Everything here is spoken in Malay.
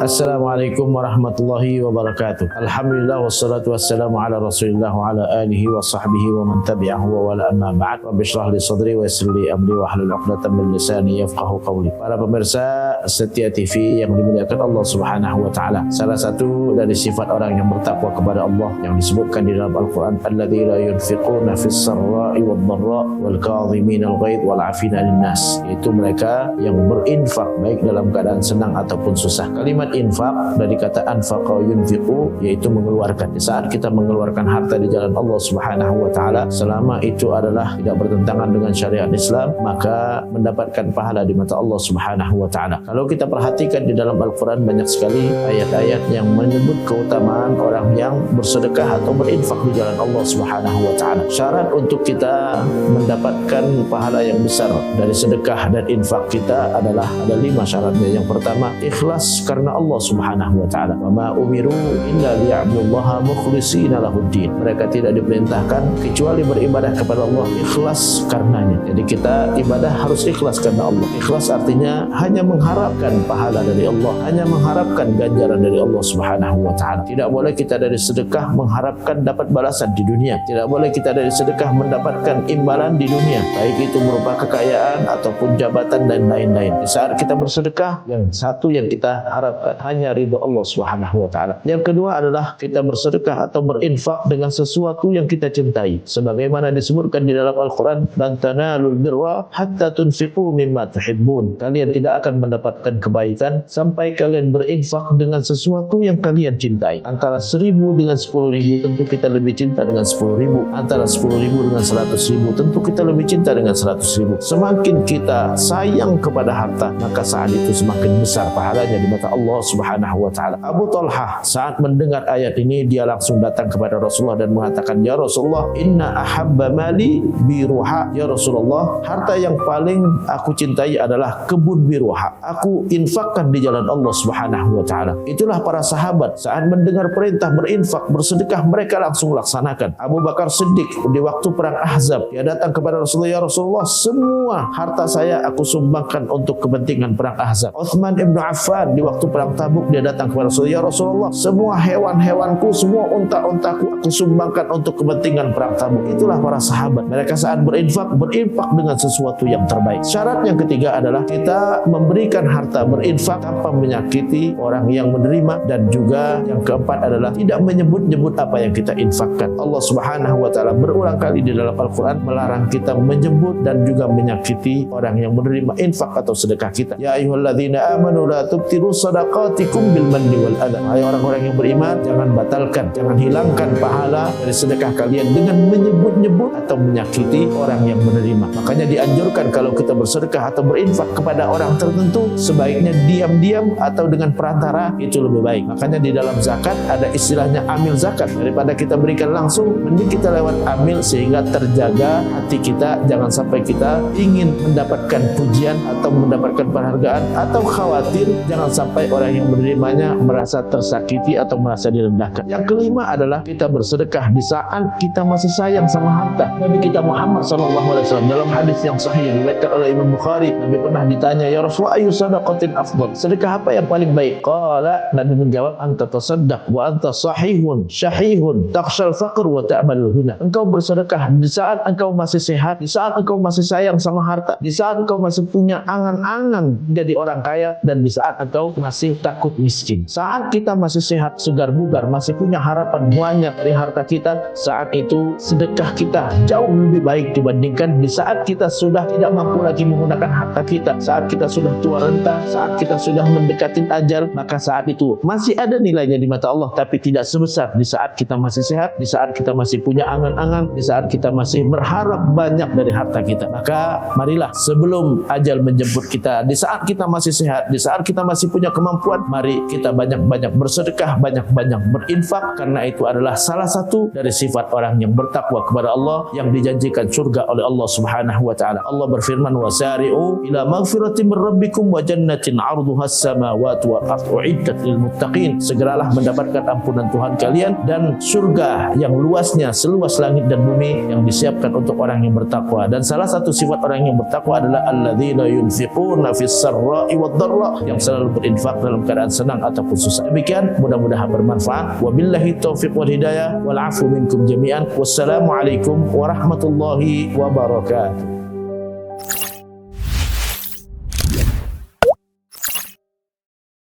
Assalamualaikum warahmatullahi wabarakatuh. Alhamdulillah wassalatu wassalamu ala Rasulillah wa ala alihi wa sahbihi wa man tabi'ahu wa wala amma ba'd. Rabbi shrah li sadri wa yassir li amri wa hlul 'uqdatam min lisani yafqahu qawli. Para pemirsa Setia TV yang dimuliakan Allah Subhanahu wa taala. Salah satu dari sifat orang yang bertakwa kepada Allah yang disebutkan di dalam Al-Qur'an, alladzina yunfiquna fis sarra'i wad dharra wal kadhimina al-ghaidh wal 'afina 'anil nas. Itu mereka yang berinfak baik dalam keadaan senang ataupun susah. Kalimat infak dari kata anfaqa yunfiqu, yaitu mengeluarkan. Di saat kita mengeluarkan harta di jalan Allah Subhanahu wa taala, selama itu adalah tidak bertentangan dengan syariat Islam, maka mendapatkan pahala di mata Allah Subhanahu wa taala. Kalau kita perhatikan di dalam Al-Qur'an, banyak sekali ayat-ayat yang menyebut keutamaan orang yang bersedekah atau berinfak di jalan Allah Subhanahu wa taala. Syarat untuk kita mendapatkan pahala yang besar dari sedekah dan infak kita adalah ada 5 syaratnya. Yang pertama, ikhlas karena Allah Subhanahu wa taala. Wa ma umiru illa liya'budullaha mukhlishina lahuddin. Mereka tidak diperintahkan kecuali beribadah kepada Allah ikhlas karenanya. Jadi kita ibadah harus ikhlas karena Allah. Ikhlas artinya hanya mengharapkan pahala dari Allah, hanya mengharapkan ganjaran dari Allah Subhanahu wa taala. Tidak boleh kita dari sedekah mengharapkan dapat balasan di dunia. Tidak boleh kita dari sedekah mendapatkan imbalan di dunia, baik itu berupa kekayaan ataupun jabatan dan lain-lain. Di saat kita bersedekah, yang satu yang kita harapkan hanya ridho Allah Subhanahu wa taala. Yang kedua adalah kita bersedekah atau berinfak dengan sesuatu yang kita cintai. Sebagaimana disebutkan di dalam Al-Qur'an, lan tanalul birra hatta tunfiqu mimma tuhibbun. Kalian tidak akan mendapatkan kebaikan sampai kalian berinfak dengan sesuatu yang kalian cintai. Antara 1000 dengan 10.000 tentu kita lebih cinta dengan 10.000. Antara 10.000 dengan 100.000 tentu kita lebih cinta dengan 100.000. Semakin kita sayang kepada harta, maka saat itu semakin besar pahalanya di mata Allah Subhanahu wa taala. Abu Talhah saat mendengar ayat ini, dia langsung datang kepada Rasulullah dan mengatakan, "Ya Rasulullah, inna ahabba mali biruha." Ya Rasulullah, harta yang paling aku cintai adalah kebun biruha. Aku infakkan di jalan Allah Subhanahu wa taala. Itulah para sahabat saat mendengar perintah berinfak, bersedekah, mereka langsung laksanakan. Abu Bakar Siddiq di waktu perang Ahzab, dia datang kepada Rasulullah, "Ya Rasulullah, semua harta saya aku sumbangkan untuk kepentingan perang Ahzab." Utsman ibn Affan di waktu perang Tabuk, dia datang kepada Rasulullah, "Ya Rasulullah, semua hewan-hewanku, semua unta-untaku aku sumbangkan untuk kepentingan perang Tabuk." Itulah para sahabat. Mereka saat berinfak dengan sesuatu yang terbaik. Syarat yang ketiga adalah kita memberikan harta, berinfak tanpa menyakiti orang yang menerima, dan juga yang keempat adalah tidak menyebut-nyebut apa yang kita infakkan. Allah Subhanahu wa taala berulang kali di dalam Al-Qur'an melarang kita menyebut dan juga menyakiti orang yang menerima infak atau sedekah kita. Ya ayyuhalladzina amanu la tubtilu shadaqatikum bil manni wal adha. Hai orang-orang yang beriman, jangan batalkan, jangan hilangkan pahala dari sedekah kalian dengan menyebut-nyebut atau menyakiti orang yang menerima. Makanya dianjurkan kalau kita bersedekah atau berinfak kepada orang tertentu, sebaiknya diam-diam atau dengan perantara, itu lebih baik. Makanya di dalam zakat ada istilahnya amil zakat. Daripada kita berikan langsung, mending kita lewat amil sehingga terjaga hati kita. Jangan sampai kita ingin mendapatkan pujian atau mendapatkan penghargaan, atau khawatir jangan sampai orang yang menerimanya merasa tersakiti atau merasa direndahkan. Yang kelima adalah kita bersedekah di saat kita masih sayang sama harta. Nabi kita Muhammad SAW dalam hadis yang sahih diriwayatkan oleh Imam Bukhari, Nabi pernah ditanya, "Ya Rasulullah, ayu sadaqatin afdal?" Sedekah apa yang paling baik? Qala, Nabi menjawab, "Anta tasaddaq wa anta sahihun syahihun takhshal faqr wa ta'malul ghina." Engkau bersedekah di saat engkau masih sehat, di saat engkau masih sayang sama harta, di saat engkau masih punya angan-angan jadi orang kaya, dan di saat engkau masih takut miskin. Saat kita masih sehat, segar bugar, masih punya harapan banyak dari harta kita, saat itu sedekah kita jauh lebih baik dibandingkan di saat kita sudah tidak mampu lagi menggunakan harta kita, saat kita sudah tua renta, saat kita sudah mendekati ajal. Maka saat itu masih ada nilainya di mata Allah, tapi tidak sebesar di saat kita masih sehat, di saat kita masih punya angan-angan, di saat kita masih berharap banyak dari harta kita. Maka marilah sebelum ajal menjemput kita, di saat kita masih sehat, di saat kita masih punya kemampuan, mari kita banyak-banyak bersedekah, banyak-banyak berinfak, karena itu adalah salah satu dari sifat orang yang bertakwa kepada Allah yang dijanjikan surga oleh Allah Subhanahu wa taala. Allah berfirman, "Wasari'u ila maghfiratin min rabbikum wa jannatin 'arduha as-samawati wal ardu u'iddat lil muttaqin." Segeralah mendapatkan ampunan Tuhan kalian dan surga yang luasnya seluas langit dan bumi yang disiapkan untuk orang yang bertakwa. Dan salah satu sifat orang yang bertakwa adalah alladzina yunfiquna fis sarra'i wad dharra, yang selalu berinfak dalam keadaan senang ataupun susah. Demikian, mudah-mudahan bermanfaat. Wabillahi taufiq wal hidayah wal afu minkum jami'an. Wassalamualaikum warahmatullahi wabarakatuh.